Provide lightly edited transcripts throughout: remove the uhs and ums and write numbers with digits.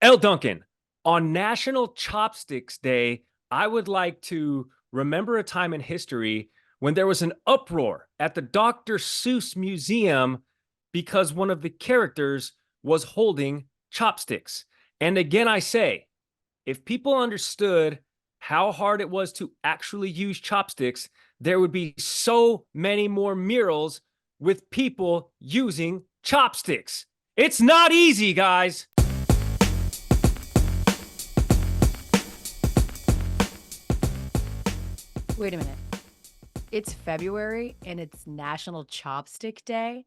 Elle Duncan, on National Chopsticks Day, I would like to remember a time in history when there was an uproar at the Dr. Seuss Museum because one of the characters was holding chopsticks. And again, I say, if people understood how hard it was to actually use chopsticks, there would be so many more murals with people using chopsticks. It's not easy, guys. Wait a minute. It's February and it's National Chopstick Day.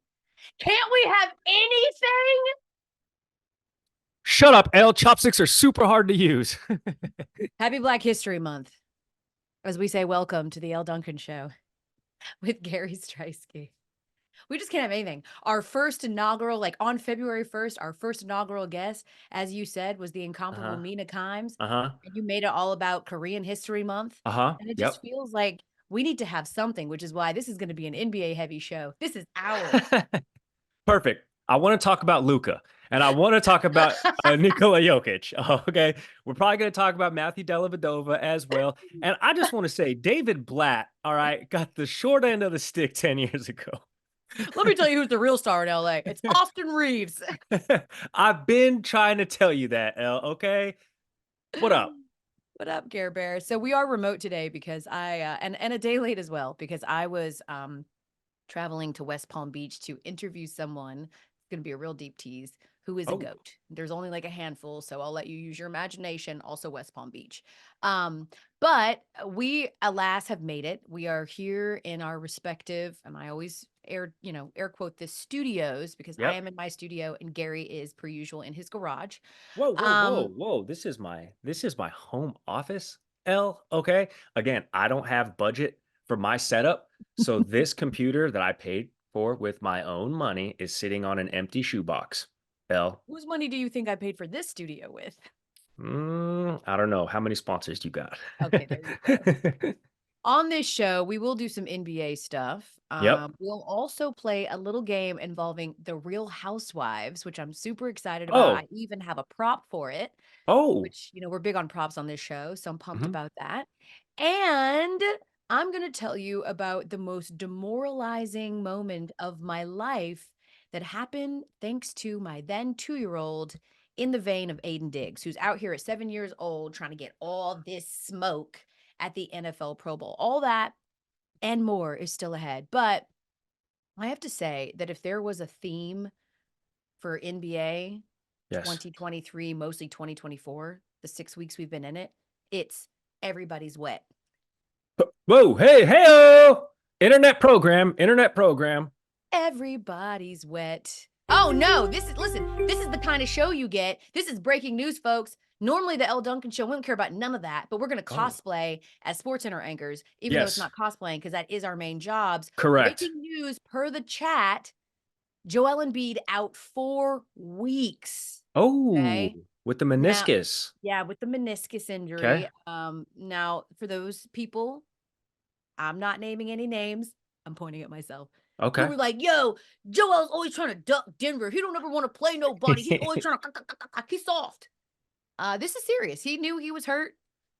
Can't we have anything? Shut up, Elle. Chopsticks are super hard to use. Happy Black History Month. As we say, welcome to the Elle Duncan Show with Gary Striewski. We just can't have anything. Our first inaugural, like on February 1st, our first inaugural guest, as you said, was the incomparable Mina Kimes. Uh-huh. And you made it all about Korean History Month. Uh-huh. And it Yep. just feels like we need to have something, which is why this is going to be an NBA heavy show. This is ours. Perfect. I want to talk about Luka, and I want to talk about Nikola Jokic. Okay. We're probably going to talk about Matthew Dellavedova as well. And I just want to say, David Blatt, all right, got the short end of the stick 10 years ago. Let me tell you who's the real star in LA. It's Austin Reeves. I've been trying to tell you that, Elle, okay? What up? What up, Care Bear? So we are remote today because and a day late as well, because I was traveling to West Palm Beach to interview someone. It's going to be a real deep tease. Who is a goat? There's only like a handful, so I'll let you use your imagination. Also West Palm Beach. But we, alas, have made it. We are here in our respective, and I always air quote this, studios, because I am in my studio and Gary is per usual in his garage. Whoa. This is my home office, Elle, okay? Again, I don't have budget for my setup, so this computer that I paid for with my own money is sitting on an empty shoebox. Elle. Whose money do you think I paid for this studio with? I don't know. How many sponsors do you got? Okay, there you go. On this show, we will do some NBA stuff. Yep. We'll also play a little game involving the Real Housewives, which I'm super excited about. I even have a prop for it. Which, we're big on props on this show, so I'm pumped about that. And I'm going to tell you about the most demoralizing moment of my life that happened thanks to my then 2-year-old, in the vein of Aaiden Diggs, who's out here at 7 years old trying to get all this smoke at the NFL Pro Bowl. All that and more is still ahead. But I have to say that if there was a theme for NBA 2023, mostly 2024, the 6 weeks we've been in it, it's everybody's wet. Whoa, hey, internet program. Everybody's wet. Oh no, this is the kind of show you get. This is breaking news, folks. Normally the Elle Duncan Show, we don't care about none of that, but we're going to cosplay as SportsCenter anchors, even though it's not cosplaying, because that is our main jobs. Correct. Breaking news per the chat, Joel Embiid out 4 weeks. With the meniscus. With the meniscus injury. Now, for those people, I'm not naming any names. I'm pointing at myself. Okay. Who were like, yo, Joel's always trying to duck Denver. He don't ever want to play nobody. He's always trying to, he's soft. This is serious. He knew he was hurt.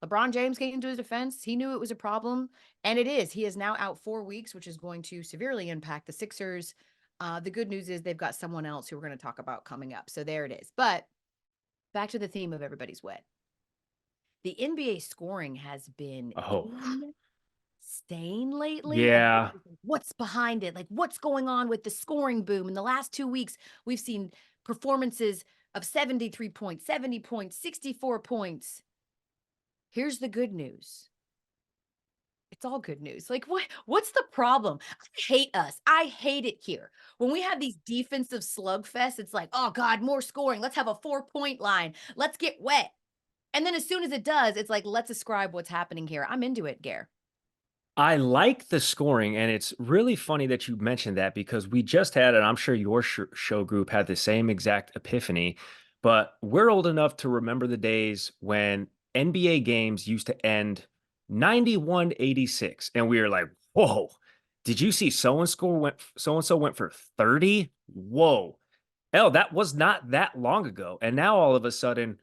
LeBron James came to his defense. He knew it was a problem. And it is. He is now out 4 weeks, which is going to severely impact the Sixers. The good news is they've got someone else who we're going to talk about coming up. So there it is. But back to the theme of everybody's wet. The NBA scoring has been insane lately. Yeah. What's behind it? Like, what's going on with the scoring boom? In the last 2 weeks, we've seen performances of 73 points, 70 points, 64 points. Here's the good news. It's all good news. Like, what's the problem? I hate us. I hate it here. When we have these defensive slugfests, it's like, oh God, more scoring. Let's have a 4-point line. Let's get wet. And then as soon as it does, it's like, let's ascribe what's happening here. I'm into it, Gare. I like the scoring, and it's really funny that you mentioned that because we just had, and I'm sure your show group had the same exact epiphany, but we're old enough to remember the days when NBA games used to end 91-86, and we were like, whoa, did you see so-and-so went for 30? Whoa. Hell, that was not that long ago. And now all of a sudden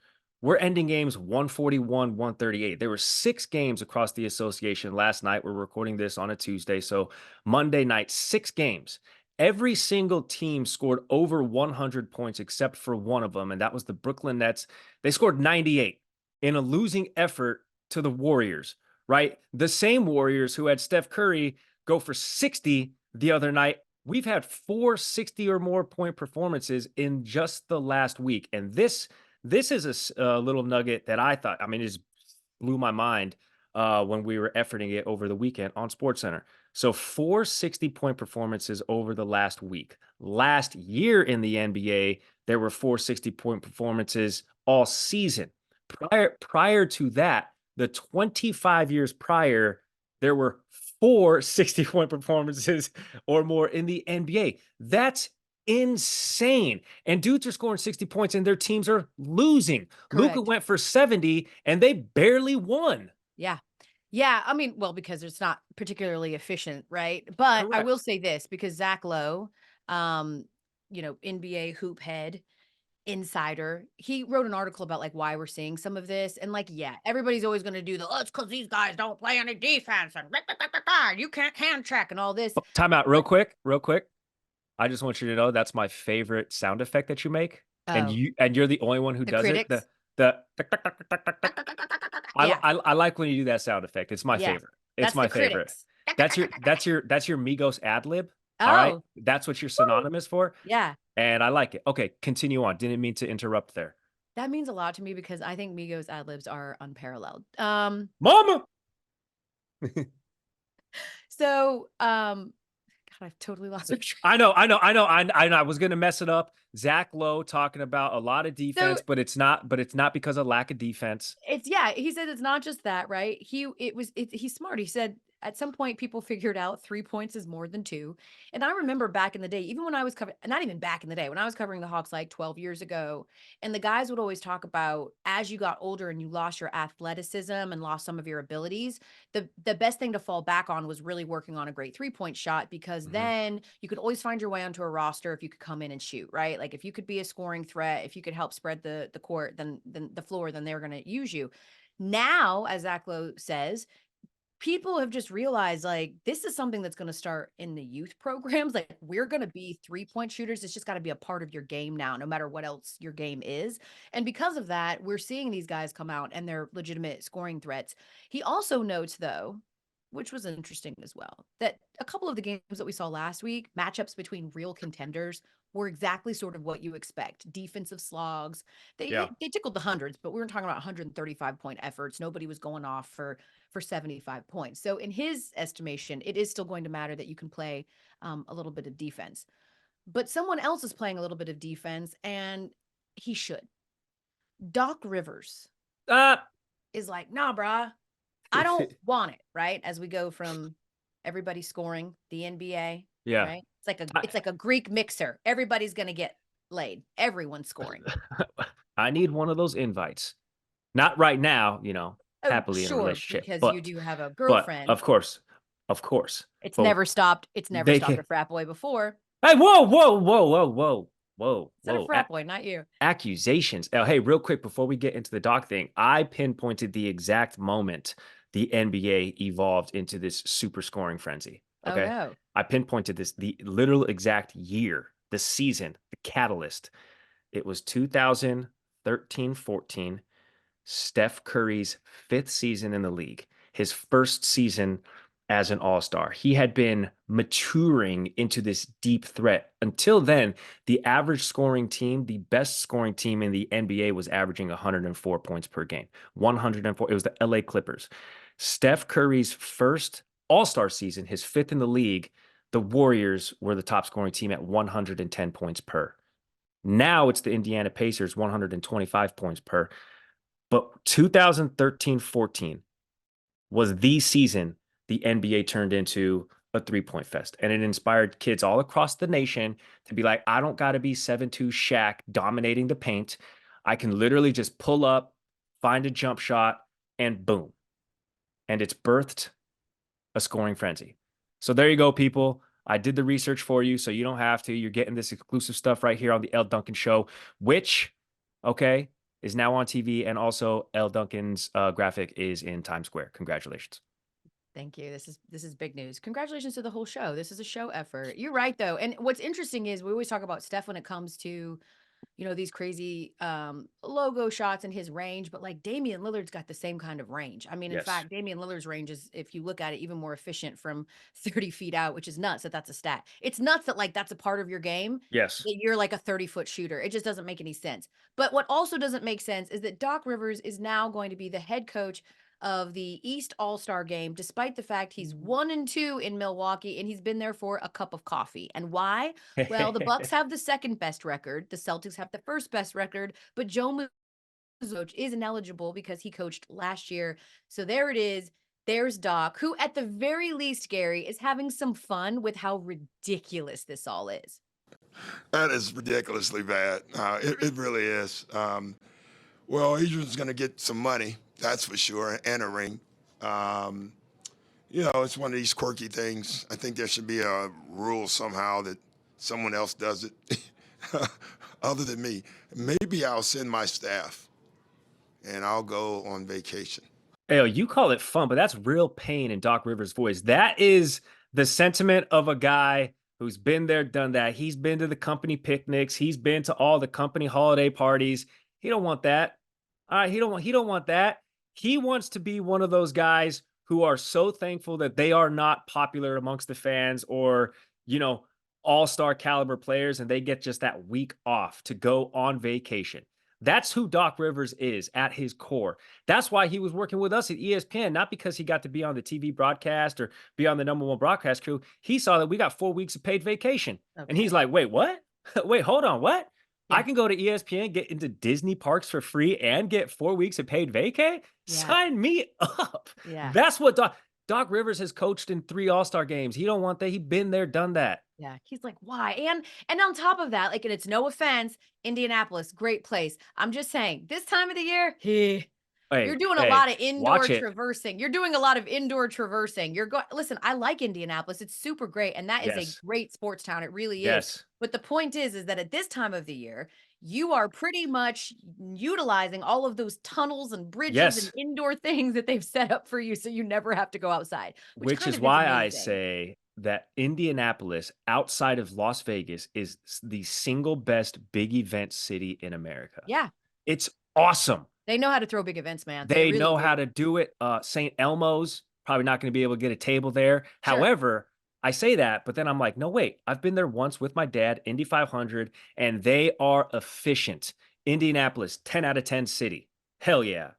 we're ending games 141, 138. There were 6 games across the association last night. We're recording this on a Tuesday. So Monday night, 6 games. Every single team scored over 100 points except for one of them, and that was the Brooklyn Nets. They scored 98 in a losing effort to the Warriors, right? The same Warriors who had Steph Curry go for 60 the other night. We've had 4 60 or more point performances in just the last week. And this is a little nugget that I thought, I mean, it just blew my mind when we were efforting it over the weekend on SportsCenter. So 4 60-point performances over the last week. Last year in the NBA, there were 4 60-point performances all season. Prior to that, the 25 years prior, there were 4 60-point performances or more in the NBA. That's insane. And dudes are scoring 60 points and their teams are losing. Luka went for 70 and they barely won. Yeah. Yeah. I mean, well, because it's not particularly efficient, right? But Correct. I will say this, because Zach Lowe, NBA hoop head, insider, he wrote an article about like why we're seeing some of this. And like, yeah, everybody's always going to do the, it's because these guys don't play any defense and you can't hand check and all this. Time out real quick. I just want you to know that's my favorite sound effect that you make. And you're the only one who does it. I like when you do that sound effect. It's my favorite. It's my favorite. That's your Migos ad lib. All right. That's what you're synonymous for. Yeah. And I like it. Okay, continue on. Didn't mean to interrupt there. That means a lot to me because I think Migos ad libs are unparalleled. Mama. So, God, I've totally lost it. I know. I was gonna mess it up. Zach Lowe talking about a lot of defense, but it's not because of lack of defense. He said it's not just that, right? He's smart. He said at some point people figured out 3 points is more than 2. And I remember back in the day, even when I was covering, not even back in the day, when I was covering the Hawks like 12 years ago, and the guys would always talk about as you got older and you lost your athleticism and lost some of your abilities, the best thing to fall back on was really working on a great 3-point shot, because then you could always find your way onto a roster if you could come in and shoot, right? Like if you could be a scoring threat, if you could help spread the court, then the floor, then they're going to use you. Now, as Zach Lowe says, people have just realized like this is something that's going to start in the youth programs. Like we're going to be 3-point shooters. It's just got to be a part of your game now, no matter what else your game is. And because of that, we're seeing these guys come out and they're legitimate scoring threats. He also notes, though, which was interesting as well, that a couple of the games that we saw last week, matchups between real contenders, were exactly sort of what you expect. Defensive slogs. They tickled the hundreds, but we were talking about 135-point efforts. Nobody was going off for 75 points. So in his estimation, it is still going to matter that you can play a little bit of defense. But someone else is playing a little bit of defense, and he should. Doc Rivers is like, nah, brah, I don't want it, right? As we go from everybody scoring, the NBA, right? It's like a Greek mixer. Everybody's going to get laid. Everyone's scoring. I need one of those invites. Not right now, happily in a relationship. Because you do have a girlfriend. But of course. It's never stopped. It's never stopped a frat boy before. Hey, whoa. It's a frat boy, not you. Accusations. Oh, hey, real quick, before we get into the Doc thing, I pinpointed the exact moment the NBA evolved into this super scoring frenzy. Okay. Oh, no. I pinpointed the literal exact year, the season, the catalyst. It was 2013-14, Steph Curry's 5th season in the league, his first season as an all-star. He had been maturing into this deep threat. Until then, the average scoring team, the best scoring team in the NBA, was averaging 104 points per game. 104. It was the LA Clippers. Steph Curry's first all-star season, his 5th in the league, the Warriors were the top scoring team at 110 points per. Now it's the Indiana Pacers, 125 points per. But 2013-14 was the season the NBA turned into a 3-point fest. And it inspired kids all across the nation to be like, I don't got to be 7'2" Shaq dominating the paint. I can literally just pull up, find a jump shot, and boom. And it's birthed a scoring frenzy. So there you go, people. I did the research for you, so you don't have to. You're getting this exclusive stuff right here on the Elle Duncan Show, which, okay, is now on TV, and also Elle Duncan's graphic is in Times Square. Congratulations. Thank you. This is big news. Congratulations to the whole show. This is a show effort. You're right though. And what's interesting is we always talk about Steph when it comes to, these crazy logo shots in his range, but like Damian Lillard's got the same kind of range. I mean, in Yes. fact, Damian Lillard's range is, if you look at it, even more efficient from 30 feet out, which is nuts that that's a stat. It's nuts that like that's a part of your game, Yes. that you're like a 30-foot shooter. It just doesn't make any sense. But what also doesn't make sense is that Doc Rivers is now going to be the head coach of the East All-Star game, despite the fact he's 1-2 in Milwaukee and he's been there for a cup of coffee. And why? Well, the Bucks have the second best record. The Celtics have the first best record, but Joe Mazzulla is ineligible because he coached last year. So there it is. There's Doc, who at the very least, Gary, is having some fun with how ridiculous this all is. That is ridiculously bad. It really is. Well, Adrian's going to get some money, that's for sure, and a ring. It's one of these quirky things. I think there should be a rule somehow that someone else does it other than me. Maybe I'll send my staff and I'll go on vacation. Hey, you call it fun, but that's real pain in Doc Rivers' voice. That is the sentiment of a guy who's been there, done that. He's been to the company picnics. He's been to all the company holiday parties. He don't want that. All right, he don't want that. He wants to be one of those guys who are so thankful that they are not popular amongst the fans or, all-star caliber players, and they get just that week off to go on vacation. That's who Doc Rivers is at his core. That's why he was working with us at ESPN, not because he got to be on the TV broadcast or be on the number one broadcast crew. He saw that we got 4 weeks of paid vacation. And he's Okay. like, wait, what? Wait, hold on, what? I Yeah. can go to ESPN, get into Disney parks for free, and get 4 weeks of paid vacay? Yeah. Sign me up. Yeah. That's what Doc Rivers has coached in 3 All-Star games. He don't want that. He been there, done that. Yeah, he's like, "Why?" And on top of that, like, and it's no offense, Indianapolis, great place. I'm just saying, this time of the year, you're Hey, doing a hey, lot of indoor watch it. traversing. You're doing a lot of indoor traversing. You're going Listen, I like Indianapolis. It's super great, and that is a Yes. great sports town. It really is. Yes. But the point is that at this time of the year, you are pretty much utilizing all of those tunnels and bridges and Yes. indoor things that they've set up for you so you never have to go outside, which Which kind is of is why I amazing. say that Indianapolis, outside of Las Vegas, is the single best big event city in America. Yeah. It's awesome. They know how to throw big events, man. They They really know how do. to do it. St. Elmo's, probably not gonna be able to get a table there. Sure. However, I say that, but then I'm like, "No, wait, I've been there once with my dad, Indy 500, and they are efficient." Indianapolis, 10 out of 10 city. Hell yeah.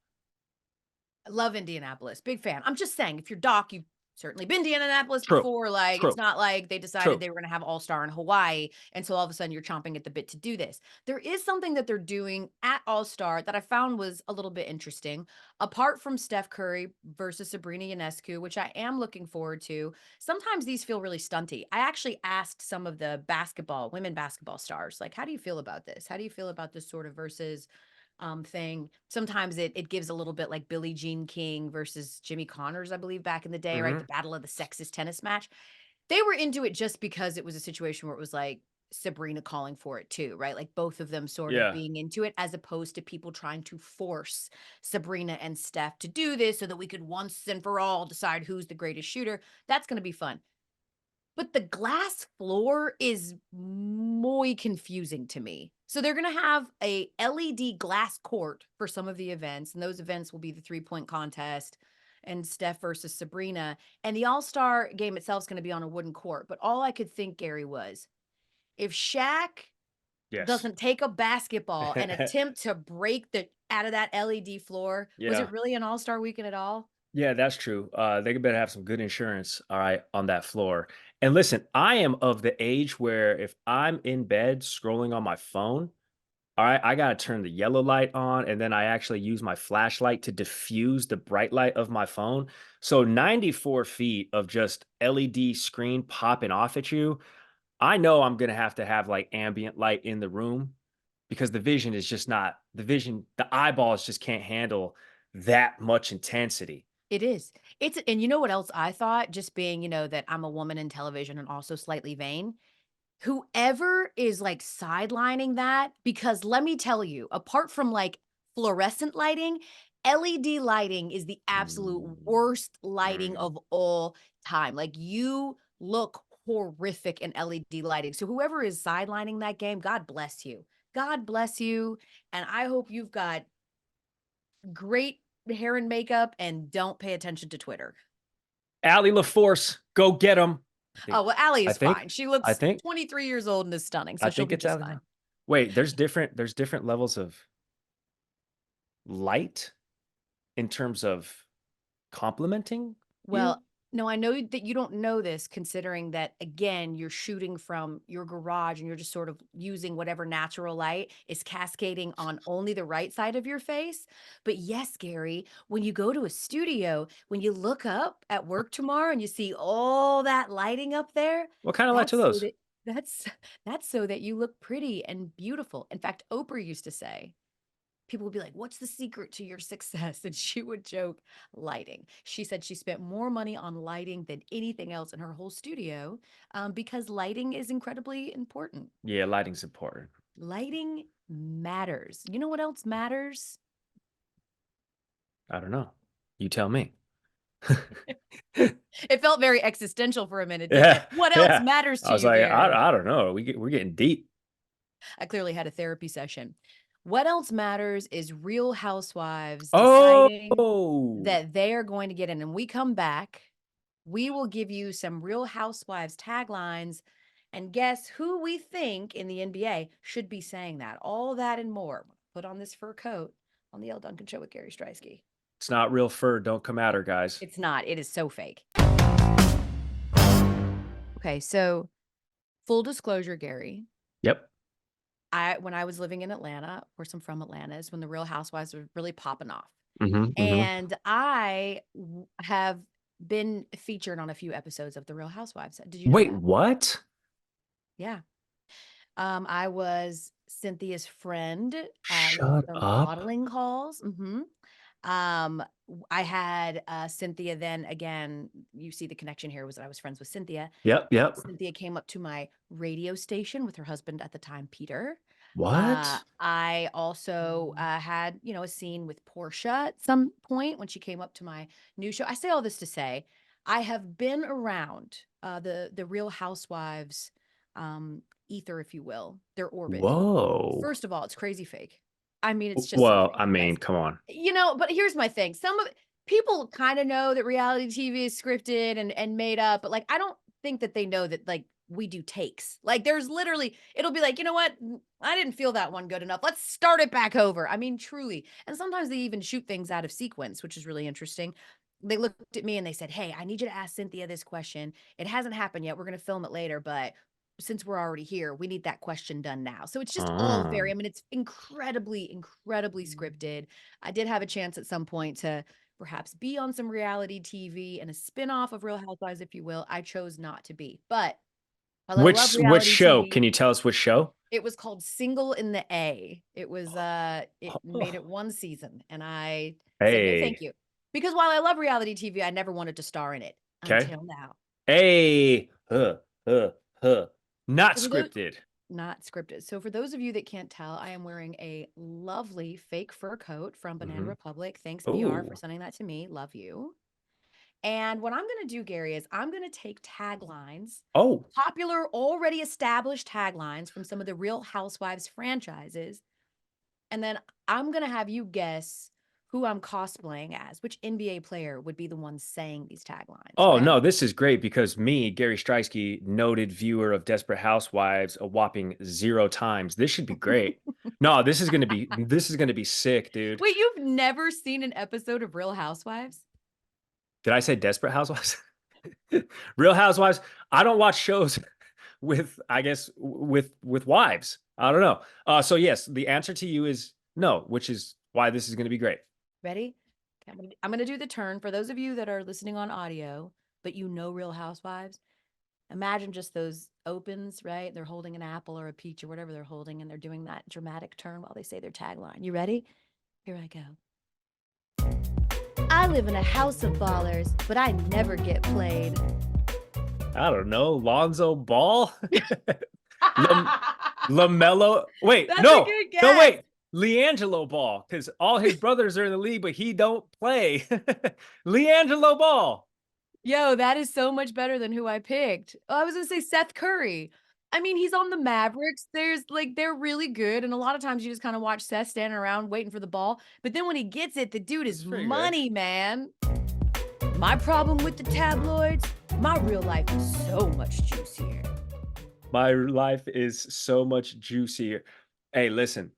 I love Indianapolis. Big fan. I'm just saying, if you're Doc, you've certainly been to Indianapolis True. before. Like, it's True. not like they decided True. they were going to have All-Star in Hawaii. And so all of a sudden you're chomping at the bit to do this. There is something that they're doing at All-Star that I found was a little bit interesting. Apart from Steph Curry versus Sabrina Ionescu, which I am looking forward to, sometimes these feel really stunty. I actually asked some of the women basketball stars, like, how do you feel about this? How do you feel about this sort of versus thing? Sometimes it gives a little bit like Billie Jean King versus Jimmy Connors, I believe, back in the day, right? The Mhm. battle of the sexes tennis match. They were into it just because it was a situation where it was like Sabrina calling for it too, right? Like both of them sort of Yeah. being into it, as opposed to people trying to force Sabrina and Steph to do this so that we could once and for all decide who's the greatest shooter. That's going to be fun. But the glass floor is muy confusing to me. So they're gonna have a LED glass court for some of the events, and those events will be the three-point contest and Steph versus Sabrina. And the All-Star game itself is gonna be on a wooden court. But all I could think, Gary, was if Shaq Yes. doesn't take a basketball and attempt to break the out of that LED floor, was it Yeah. really an All-Star weekend at all? Yeah, that's true. They better have some good insurance, all right, on that floor. And listen, I am of the age where if I'm in bed scrolling on my phone, all right, I gotta turn the yellow light on, and then I actually use my flashlight to diffuse the bright light of my phone. So 94 feet of just LED screen popping off at you, I know I'm gonna have to have like ambient light in the room because the vision is just not the eyeballs just can't handle that much intensity. It is. And you know what else I thought, just being, that I'm a woman in television and also slightly vain? Whoever is, like, sidelining that, because let me tell you, apart from, like, fluorescent lighting. LED lighting is the absolute worst lighting of all time. Like, you look horrific in LED lighting. So whoever is sidelining that game, God bless you. God bless you. And I hope you've got great hair and makeup and don't pay attention to Twitter. Allie LaForce, go get him. Oh, well, Allie is fine. She looks 23 years old and is stunning, so she'll be just fine. Wait, there's different levels of light in terms of complimenting? Well, no, I know that you don't know this, considering that, again, you're shooting from your garage and you're just sort of using whatever natural light is cascading on only the right side of your face. But yes, Gary, when you go to a studio, when you look up at work tomorrow and you see all that lighting up there. What kind of lights are those? That's so that you look pretty and beautiful. In fact, Oprah used to say, people would be like, what's the secret to your success? And she would joke, lighting. She said she spent more money on lighting than anything else in her whole studio, because lighting is incredibly important. Yeah, lighting's important. Lighting matters. You know what else matters? I don't know. You tell me. It felt very existential for a minute. Yeah. What else matters to you? I was like, I don't know. We're getting deep. I clearly had a therapy session. What else matters is Real Housewives deciding that they are going to get in. And we come back, we will give you some Real Housewives taglines and guess who we think in the NBA should be saying that. All that and more. Put on this fur coat on the Elle Duncan Show with Gary Striewski. It's not real fur. Don't come at her, guys. It's not. It is so fake. Okay, so full disclosure, Gary. Yep. When I was living in Atlanta, of course, I'm from Atlanta, is when the Real Housewives were really popping off. And I have been featured on a few episodes of the Real Housewives. Did you know Wait, that? what? Yeah. I was Cynthia's friend Shut some up. modeling calls. I had Cynthia then again, you see the connection here was that I was friends with Cynthia. Yep. Cynthia came up to my radio station with her husband at the time, Peter. What? I also had, a scene with Portia at some point when she came up to my new show. I say all this to say, I have been around the Real Housewives ether, if you will, their orbit. Whoa. First of all, it's crazy fake. I mean, it's just come on. But here's my thing. Some of people kind of know that reality TV is scripted and made up, but like, I don't think that they know that like we do takes. Like, there's literally, it'll be like, you know what? I didn't feel that one good enough. Let's start it back over. I mean, truly. And sometimes they even shoot things out of sequence, which is really interesting. They looked at me and they said, hey, I need you to ask Cynthia this question. It hasn't happened yet. We're going to film it later, but since we're already here, we need that question done now. So it's just all very, it's incredibly scripted. I did have a chance at some point to perhaps be on some reality TV and a spinoff of Real Housewives, if you will. I chose not to be, but which show? TV, can you tell us which show? It was called Single in the A. It was, it made it one season and I said, no, thank you. Because while I love reality TV, I never wanted to star in it until now. Not scripted. Not scripted. So for those of you that can't tell, I am wearing a lovely fake fur coat from Banana Republic. Thanks, BR, for sending that to me. Love you. And what I'm going to do, Gary, is I'm going to take taglines. Popular, already established taglines from some of the Real Housewives franchises. And then I'm going to have you guess who I'm cosplaying as, which NBA player would be the one saying these taglines. Oh, no, this is great because me, Gary Striewski, noted viewer of Desperate Housewives, a whopping 0 times. This should be great. No, this is going to be sick, dude. Wait, you've never seen an episode of Real Housewives? Did I say Desperate Housewives? Real Housewives. I don't watch shows with wives. I don't know. So yes, the answer to you is no, which is why this is going to be great. Ready? I'm going to do the turn. For those of you that are listening on audio, but you know Real Housewives, imagine just those opens, right? They're holding an apple or a peach or whatever they're holding, and they're doing that dramatic turn while they say their tagline. You ready? Here I go. I live in a house of ballers, but I never get played. I don't know. Lonzo Ball? LaMelo. Wait, no, wait. LiAngelo Ball, because all his brothers are in the league, but he don't play. LiAngelo Ball. Yo, that is so much better than who I picked. Oh, I was gonna say Seth Curry. I mean, he's on the Mavericks. They're really good, and a lot of times you just kind of watch Seth standing around waiting for the ball. But then when he gets it, the dude is money, man. My problem with the tabloids, my real life is so much juicier. My life is so much juicier. Hey, listen,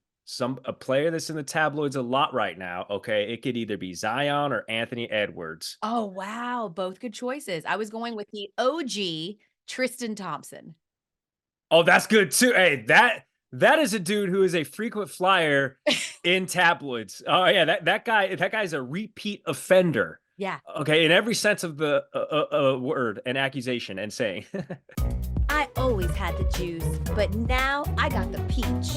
a player that's in the tabloids a lot right now, okay? It could either be Zion or Anthony Edwards. Oh, wow. Both good choices. I was going with the OG Tristan Thompson. Oh, that's good too. Hey, that is a dude who is a frequent flyer in tabloids. Oh yeah, that guy's a repeat offender. Yeah. Okay, in every sense of the word and accusation and saying. I always had the juice, but now I got the peach.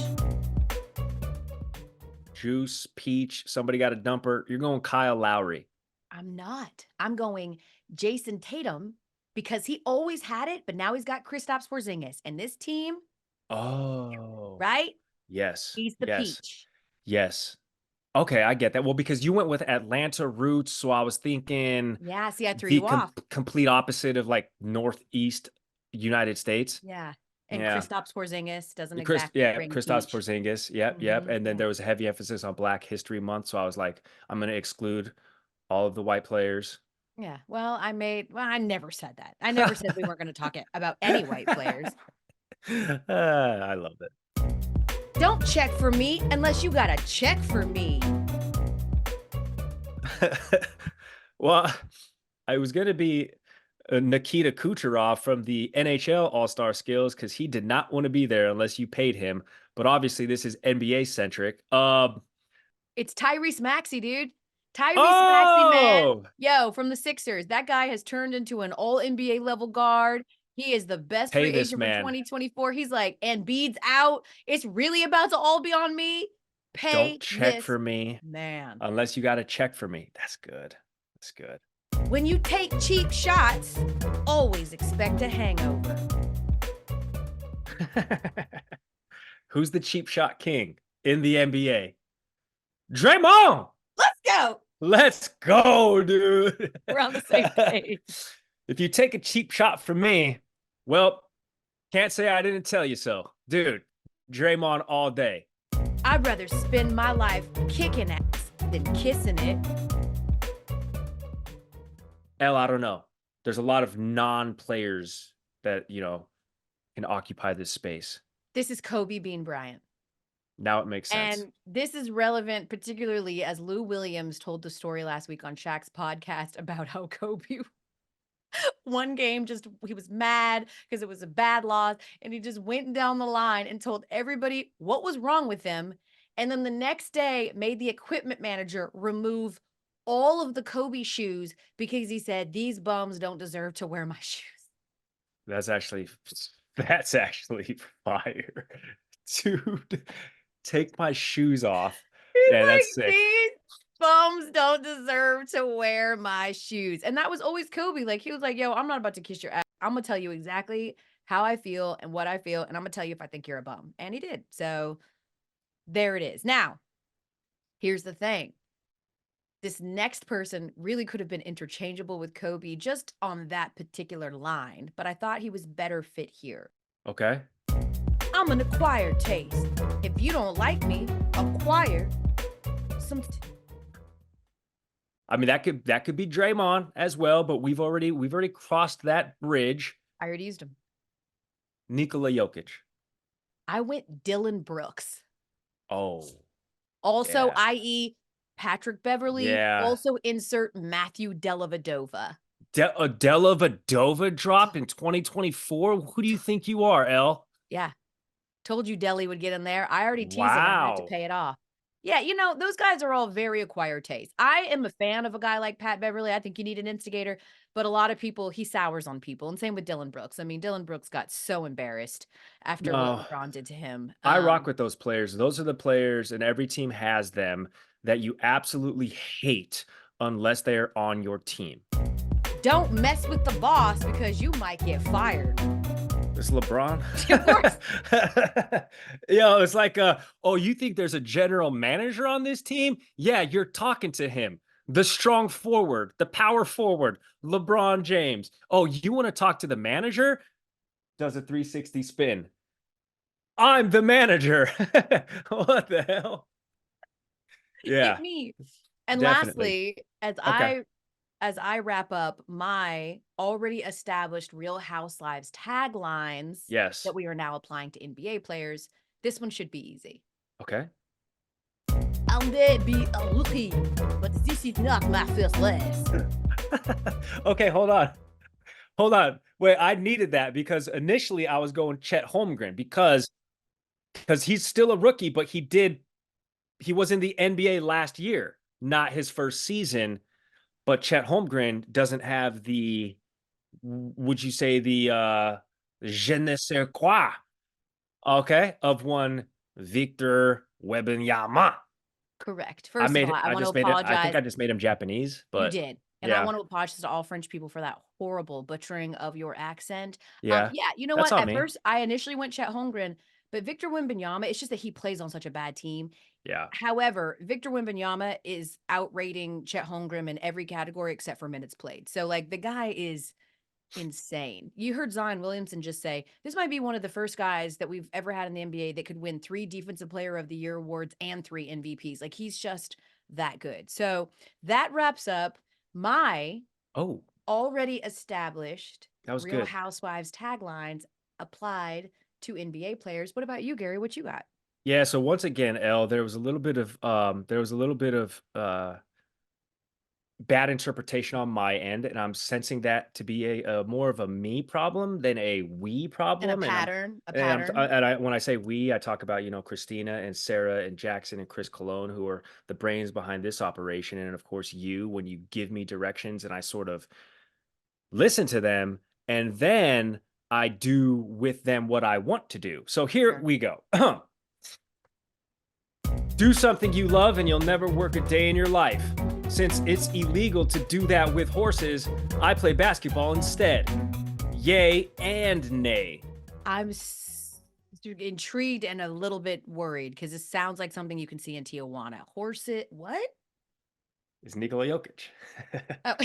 Juice, peach, somebody got a dumper. You're going Kyle Lowry. I'm not. I'm going Jason Tatum because he always had it, but now he's got Kristaps Porzingis. And this team, right? Yes. He's the peach. Yes. Okay, I get that. Well, because you went with Atlanta roots, so I was thinking Yeah, see, I threw you off. Complete opposite of like Northeast United States. Yeah. And Kristaps Porzingis doesn't exactly Kristaps Porzingis. Yep. And then there was a heavy emphasis on Black History Month, so I was like, I'm going to exclude all of the white players. Yeah. Well, I never said that. I never said we weren't going to talk about any white players. I love it. Don't check for me unless you got a check for me. Well, I was going to be Nikita Kucherov from the NHL All-Star Skills because he did not want to be there unless you paid him. But obviously, this is NBA centric. It's Tyrese Maxey, dude. Tyrese Maxey, man. Yo, from the Sixers. That guy has turned into an all NBA level guard. He is the best free agent for 2024. He's like, Embiid's out. It's really about to all be on me. Don't check for me, man. Unless you got to check for me. That's good. That's good. When you take cheap shots, always expect a hangover. Who's the cheap shot king in the NBA? Draymond. Let's go. Let's go, dude. We're on the same page. If you take a cheap shot from me, well, can't say I didn't tell you so. Dude, Draymond all day. I'd rather spend my life kicking ass than kissing it. Elle, I don't know. There's a lot of non-players that, can occupy this space. This is Kobe Bean Bryant. Now it makes sense. And this is relevant, particularly as Lou Williams told the story last week on Shaq's podcast about how Kobe one game he was mad because it was a bad loss. And he just went down the line and told everybody what was wrong with him. And then the next day made the equipment manager remove all of the Kobe shoes because he said, these bums don't deserve to wear my shoes. That's actually fire. Dude, take my shoes off. Yeah, that's sick. These bums don't deserve to wear my shoes. And that was always Kobe. Like, he was like, yo, I'm not about to kiss your ass. I'm going to tell you exactly how I feel and what I feel. And I'm going to tell you if I think you're a bum. And he did. So there it is. Now, here's the thing. This next person really could have been interchangeable with Kobe just on that particular line. But I thought he was better fit here. Okay. I'm an acquired taste. If you don't like me, acquire some. I mean, that could be Draymond as well, but we've already crossed that bridge. I already used him. Nikola Jokic. I went Dylan Brooks. Oh. Also, i.e. Patrick Beverley. Yeah. Also insert Matthew Dellavedova. Dellavedova dropped in 2024. Who do you think you are, Elle? Yeah. Told you Delly would get in there. I already teased him. I had to pay it off. Yeah, those guys are all very acquired taste. I am a fan of a guy like Pat Beverley. I think you need an instigator, but a lot of people, he sours on people. And same with Dylan Brooks. I mean, Dylan Brooks got so embarrassed after what LeBron did to him. I rock with those players. Those are the players, and every team has them, that you absolutely hate unless they're on your team. Don't mess with the boss because you might get fired. It's LeBron. Of course. It's like, oh, you think there's a general manager on this team? Yeah, you're talking to him. The strong forward, the power forward, LeBron James. Oh, you want to talk to the manager? Does a 360 spin. I'm the manager. What the hell? Yeah. It's me. And Definitely. lastly, as Okay. I wrap up my already established Real Housewives taglines Yes. that we are now applying to NBA players, this one should be easy. Okay. I may be a rookie, but this is not my first lesson. Okay, hold on. Hold on. Wait, I needed that because initially I was going Chet Holmgren because he's still a rookie, but he was in the NBA last year, not his first season. But Chet Holmgren doesn't have the, would you say the je ne sais quoi, okay, of one Victor Wembanyama. Correct. First of all, I want to I think apologize. I just made him Japanese, You but did. And I yeah, want to apologize to all French people for that horrible butchering of your accent. yeah, Yeah, you know that's what? on At me. first, I initially went Chet Holmgren, but Victor Wembanyama, it's just that he plays on such a bad team. Yeah. However, Victor Wembanyama is outrating Chet Holmgren in every category except for minutes played. So, like, the guy is insane. You heard Zion Williamson just say, this might be one of the first guys that we've ever had in the NBA that could win 3 Defensive Player of the Year awards and 3 MVPs. Like, he's just that good. So, that wraps up my already established that was Real good. Housewives taglines applied to NBA players. What about you, Gary? What you got? Yeah, so once again, Elle, there was a little bit of bad interpretation on my end, and I'm sensing that to be a more of a me problem than a we And a problem. pattern, When I say we, I talk about Christina and Sarah and Jackson and Chris Cologne, who are the brains behind this operation, and of course you, when you give me directions and I sort of listen to them, and then I do with them what I want to do. So here we go. Do something you love and you'll never work a day in your life. Since it's illegal to do that with horses, I play basketball instead. Yay and nay. I'm intrigued and a little bit worried because it sounds like something you can see in Tijuana. Horse it, what? It's Nikola Jokic. Oh.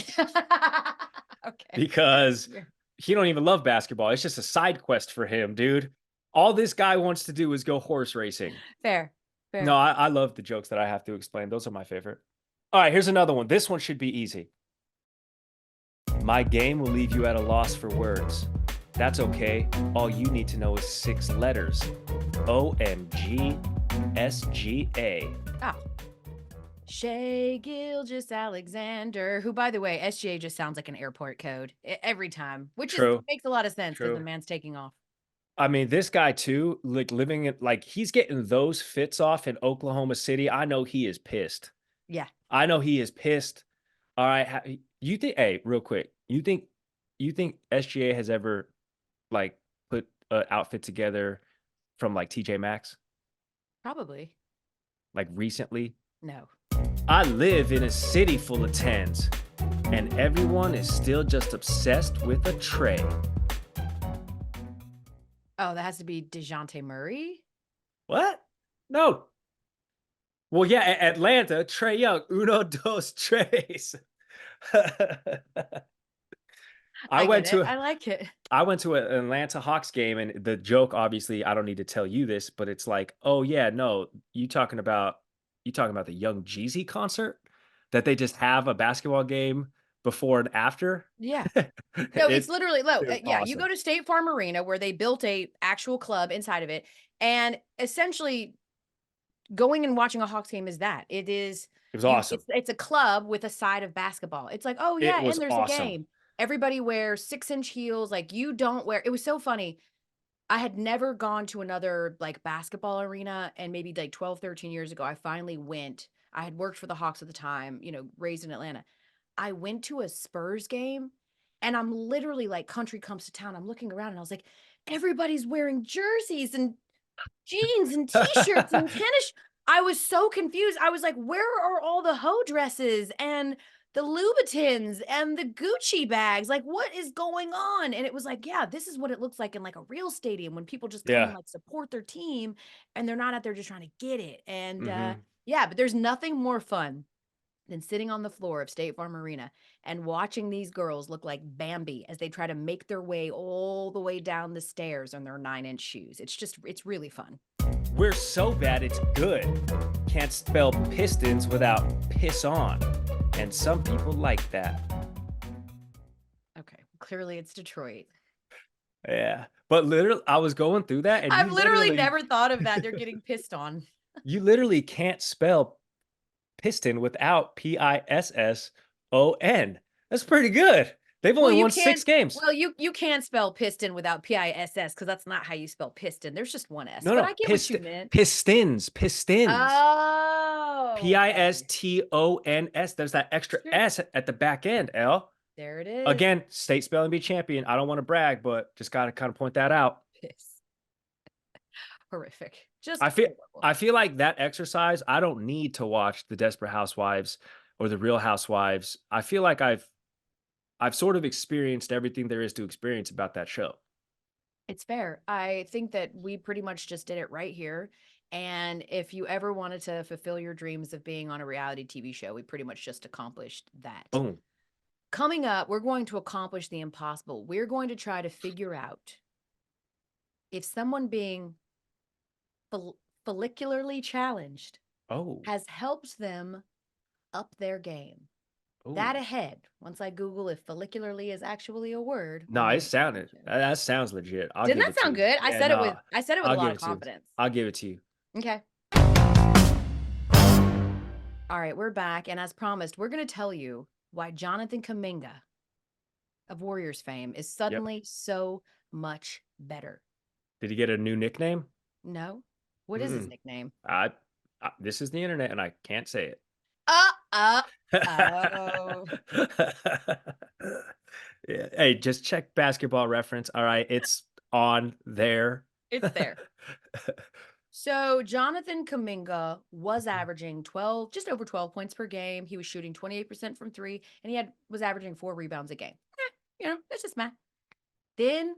Okay. Because he don't even love basketball. It's just a side quest for him, dude. All this guy wants to do is go horse racing. Fair. No, I love the jokes that I have to explain. Those are my favorite. All right, here's another one. This one should be easy. My game will leave you at a loss for words. That's okay. All you need to know is 6 letters. OMGSGA. Oh. Shai Gilgeous-Alexander, who, by the way, SGA just sounds like an airport code every time, which makes a lot of sense because the man's taking off. I mean, this guy too, like living it, like he's getting those fits off in Oklahoma City. I know he is pissed. Yeah. I know he is pissed. All right. You think, hey, real quick, you think SGA has ever like put an outfit together from like TJ Maxx? Probably. Like recently? No. I live in a city full of tens, and everyone is still just obsessed with a tray. Oh, that has to be DeJounte Murray? What? No. Well, yeah, Atlanta, Trae Young, uno, dos, tres. I like it. I went to an Atlanta Hawks game, and the joke, obviously, I don't need to tell you this, but it's like, oh yeah, no, you talking about the Young Jeezy concert that they just have a basketball game before and after? Yeah. No, it's literally yeah, you go to State Farm Arena where they built a actual club inside of it, and essentially going and watching a Hawks game is that. It was awesome. It's a club with a side of basketball. It's like, oh yeah, and there's awesome. a game. Everybody wears 6-inch heels. Like, you don't wear. It was so funny. I had never gone to another like basketball arena, and maybe like 12, 13 years ago, I finally went. I had worked for the Hawks at the time, raised in Atlanta. I went to a Spurs game, and I'm literally like, country comes to town. I'm looking around and I was like, everybody's wearing jerseys and jeans and t-shirts and tennis. I was so confused. I was like, where are all the hoe dresses and the Louboutins and the Gucci bags. Like, what is going on? And it was like, yeah, this is what it looks like in like a real stadium when people just come and like support their team and they're not out there just trying to get it. And yeah, but there's nothing more fun than sitting on the floor of State Farm Arena and watching these girls look like Bambi as they try to make their way all the way down the stairs on their 9-inch shoes. It's really fun. We're so bad it's good. Can't spell pistons without piss on. And some people like that. Okay, clearly it's Detroit. Yeah, but literally, I was going through that, and I've literally never thought of that. They're getting pissed on. You literally can't spell piston without Pisson. That's pretty good. They've only won 6 games. Well, you can't spell piston without Piss because that's not how you spell piston. There's just one S. No, but I get what you meant. Pistons. Oh. Pistons. There's that extra S at the back end, Elle. There it is. Again, state spelling bee champion. I don't want to brag, but just got to kind of point that out. Piss. Horrific. Just I feel like that exercise, I don't need to watch the Desperate Housewives or the Real Housewives. I feel like I've sort of experienced everything there is to experience about that show. It's fair. I think that we pretty much just did it right here. And if you ever wanted to fulfill your dreams of being on a reality TV show, we pretty much just accomplished that. Boom. Coming up, we're going to accomplish the impossible. We're going to try to figure out if someone being follicularly challenged has helped them up their game. That ahead, once I Google if follicularly is actually a word. No, that sounds legit. Didn't that sound good? I said it with a lot of confidence. I'll give it to you. Okay. All right, we're back. And as promised, we're going to tell you why Jonathan Kuminga of Warriors fame is suddenly so much better. Did he get a new nickname? No. What is his nickname? This is the internet and I can't say it. Oh. Yeah. Hey, just check Basketball Reference. All right, it's on there. It's there. So Jonathan Kuminga was averaging just over 12 points per game. He was shooting 28% from 3, and he was averaging 4 rebounds a game. That's just math. Then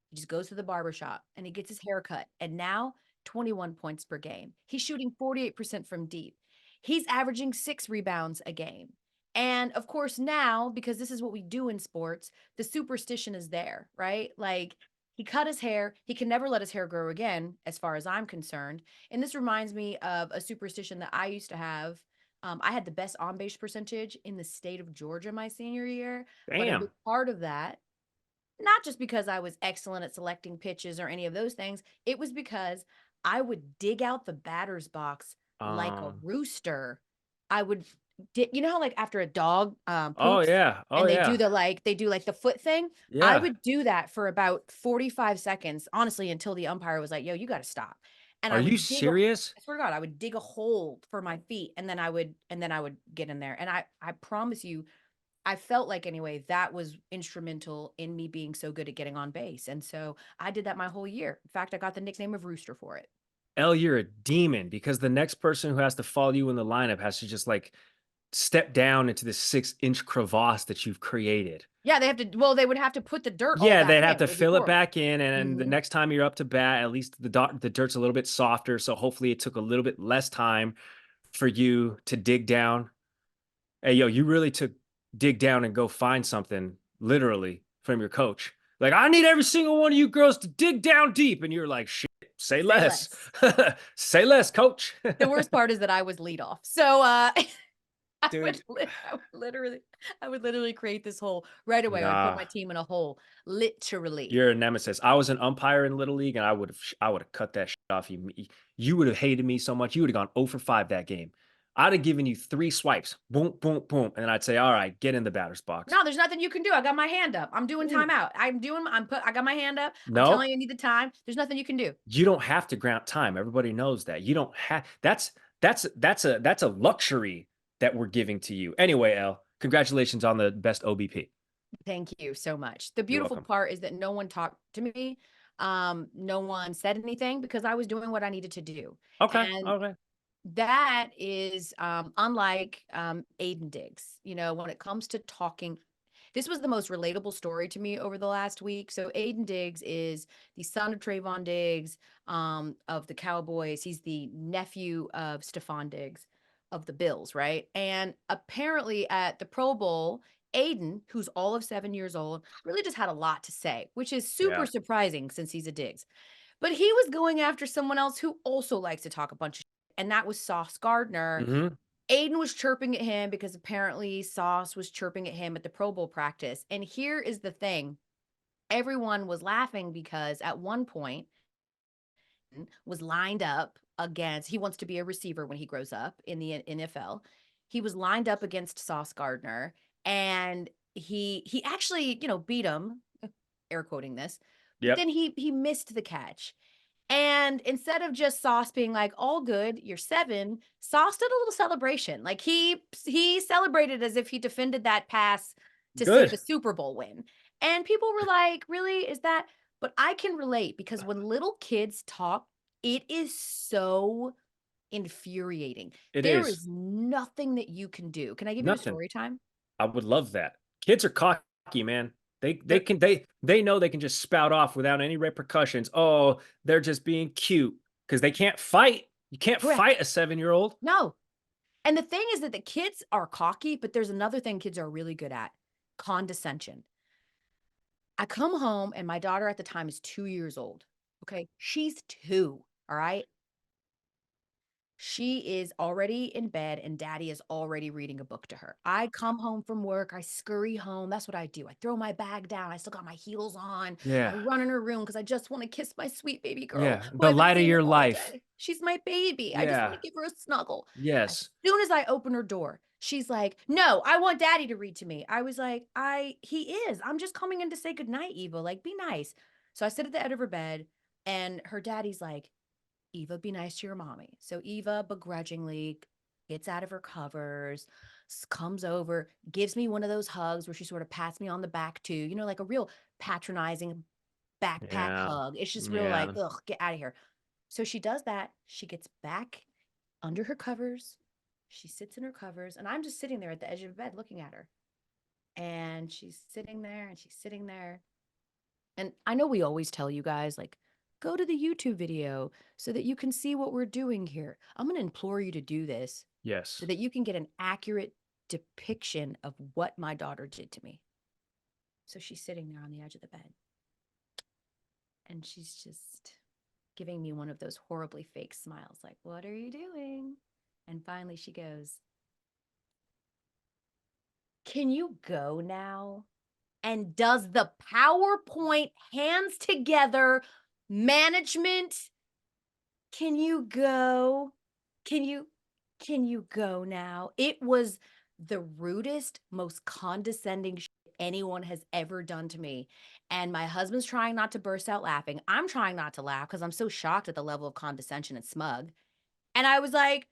he just goes to the barbershop and he gets his hair cut, and now 21 points per game. He's shooting 48% from deep. He's averaging 6 rebounds a game. And of course, now, because this is what we do in sports, the superstition is there, right? Like, he cut his hair. He can never let his hair grow again, as far as I'm concerned. And this reminds me of a superstition that I used to have. I had the best on-base percentage in the state of Georgia my senior year. Damn. But a big part of that, not just because I was excellent at selecting pitches or any of those things, it was because I would dig out the batter's box like a rooster. I would, how like after a dog poops, and they do the foot thing. Yeah. I would do that for about 45 seconds, honestly, until the umpire was like, "Yo, you got to stop." And are you serious? I swear to God, I would dig a hole for my feet, and then I would get in there. And I promise you, I felt like anyway that was instrumental in me being so good at getting on base, and so I did that my whole year. In fact, I got the nickname of Rooster for it. Elle, you're a demon, because the next person who has to follow you in the lineup has to just like step down into the 6-inch crevasse that you've created. Yeah, they would have to put the dirt. Yeah, they'd have to fill it back in, and the next time you're up to bat, at least the dirt's a little bit softer. So hopefully, it took a little bit less time for you to dig down. Hey, yo, you really took dig down and go find something, literally, from your coach. Like, I need every single one of you girls to dig down deep, and you're like, shit. Say less. Say less, coach. The worst part is that I was lead off. So I would literally create this hole right away. I put my team in a hole, literally. You're a nemesis. I was an umpire in Little League, and I would have cut that shit off. You would have hated me so much. You would have gone 0 for 5 that game. I'd have given you 3 swipes, boom, boom, boom, and then I'd say, "All right, get in the batter's box." No, there's nothing you can do. I got my hand up. I'm doing timeout. I got my hand up. I'm telling you, I need the time. There's nothing you can do. You don't have to grant time. Everybody knows that. You don't have. That's a luxury that we're giving to you. Anyway, Elle, congratulations on the best OBP. Thank you so much. The beautiful part is that no one talked to me. No one said anything because I was doing what I needed to do. Okay. Okay. That is unlike Aaiden Diggs. You know, when it comes to talking, this was the most relatable story to me over the last week. So Aaiden Diggs is the son of Trayvon Diggs of the Cowboys. He's the nephew of Stephon Diggs of the Bills, right? And apparently at the Pro Bowl, Aaiden, who's all of 7 years old, really just had a lot to say, which is super surprising since he's a Diggs. But he was going after someone else who also likes to talk a bunch of shit, and that was Sauce Gardner. Mm-hmm. Aaiden was chirping at him because apparently Sauce was chirping at him at the Pro Bowl practice. And here is the thing. Everyone was laughing because at one point was lined up against, he wants to be a receiver when he grows up in the NFL. He was lined up against Sauce Gardner, and he actually, you know, beat him, air quoting this, but then he missed the catch. And instead of just Sauce being like, all good, you're 7, Sauce did a little celebration. Like he celebrated as if he defended that pass to save a Super Bowl win. And people were like, really? Is that? But I can relate because when little kids talk, it is so infuriating. There is nothing that you can do. Can I give you a story time? I would love that. Kids are cocky, man. They know they can just spout off without any repercussions. Oh, they're just being cute because they can't fight. You can't fight a 7-year-old. No. And the thing is that the kids are cocky, but there's another thing kids are really good at: condescension. I come home and my daughter at the time is 2 years old. Okay. She's 2. All right. She is already in bed and daddy is already reading a book to her. I come home from work, I scurry home. That's what I do. I throw my bag down. I still got my heels on. I run in her room because I just want to kiss my sweet baby girl who the I haven't light of seen in your all life. day. She's my baby. I just want to give her a snuggle. Yes. As soon as I open her door, she's like, "No, I want daddy to read to me." I was like, he is. I'm just coming in to say goodnight, Eva. Like, be nice. So I sit at the edge of her bed and her daddy's like, "Eva, be nice to your mommy." So Eva begrudgingly gets out of her covers, comes over, gives me one of those hugs where she sort of pats me on the back too, you know, like a real patronizing backpack hug. It's just real like, ugh, get out of here. So she does that. She gets back under her covers. She sits in her covers, and I'm just sitting there at the edge of the bed looking at her. And she's sitting there and she's sitting there. And I know we always tell you guys, like, go to the YouTube video so that you can see what we're doing here. I'm going to implore you to do this. Yes. So that you can get an accurate depiction of what my daughter did to me. So she's sitting there on the edge of the bed. And she's just giving me one of those horribly fake smiles, like, "What are you doing?" And finally she goes, "Can you go now?" And does the PowerPoint hands together management. Can you go? Can you go now? It was the rudest, most condescending shit anyone has ever done to me. And my husband's trying not to burst out laughing. I'm trying not to laugh because I'm so shocked at the level of condescension and smug. And I was like,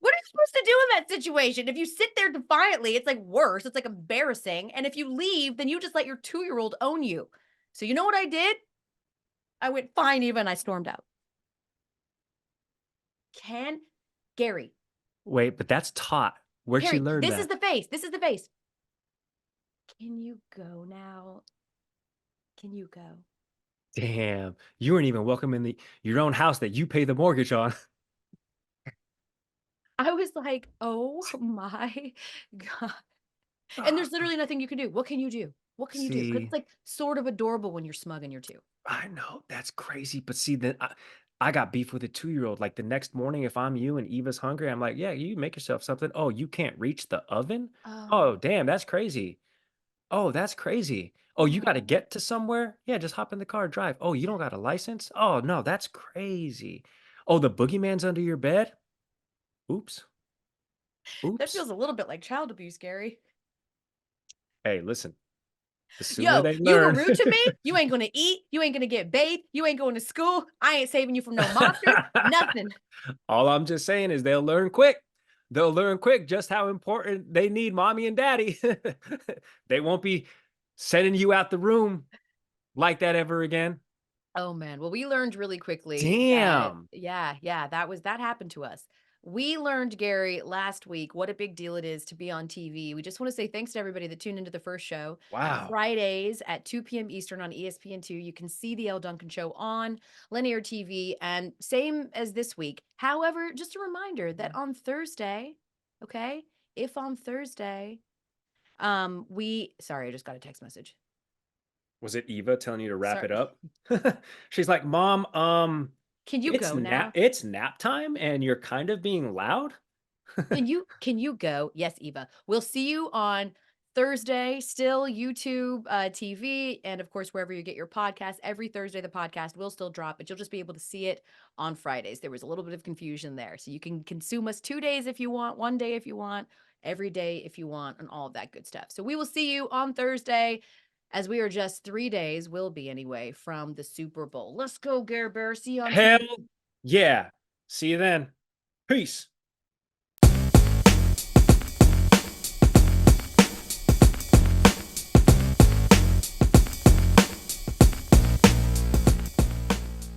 what are you supposed to do in that situation? If you sit there defiantly, it's like worse. It's like embarrassing. And if you leave, then you just let your 2-year-old own you. So you know what I did? I went, "Fine, Eva," and I stormed out. Gary. Wait, but that's taught. Where'd she learn that? This is the face. This is the face. "Can you go now? Can you go?" Damn, you weren't even welcome in your own house that you pay the mortgage on. I was like, oh my God. And there's literally nothing you can do. What can you do? What can you do? Because it's like sort of adorable when you're smug and you're 2. I know, that's crazy. But see, then I got beef with a 2-year-old. Like the next morning, if I'm you and Eva's hungry, I'm like, yeah, you make yourself something. Oh, you can't reach the oven? Oh, damn, that's crazy. Oh, that's crazy. Oh, you got to get to somewhere? Yeah, just hop in the car, drive. Oh, you don't got a license? Oh, no, that's crazy. Oh, the boogeyman's under your bed? Oops. That feels a little bit like child abuse, Gary. Hey, listen. The sooner Yo, they you were learn. rude to me. You ain't gonna eat. You ain't gonna get bathed. You ain't going to school. I ain't saving you from no monsters. Nothing. All I'm just saying is they'll learn quick. They'll learn quick just how important they need mommy and daddy. They won't be sending you out the room like that ever again. Oh man. Well, we learned really quickly. Damn. That happened to us. We learned, Gary, last week what a big deal it is to be on TV. We just want to say thanks to everybody that tuned into the first show. Wow. Fridays at 2 p.m. Eastern on ESPN2. You can see the Elle Duncan Show on linear TV, and same as this week. However, just a reminder that on Thursday, okay, if on Thursday, sorry, I just got a text message. Was it Eva telling you to wrap it up? She's like, Mom, can you go now? It's nap time and you're kind of being loud. Can you go? Yes, Eva. We'll see you on Thursday, still YouTube, TV, and of course, wherever you get your podcast. Every Thursday, the podcast will still drop, but you'll just be able to see it on Fridays. There was a little bit of confusion there. So you can consume us 2 days if you want, 1 day if you want, every day if you want, and all of that good stuff. So we will see you on Thursday, as we are just 3 days, will be anyway, from the Super Bowl. Let's go, Gare Bear. See you on Hell TV. yeah. See you then. Peace.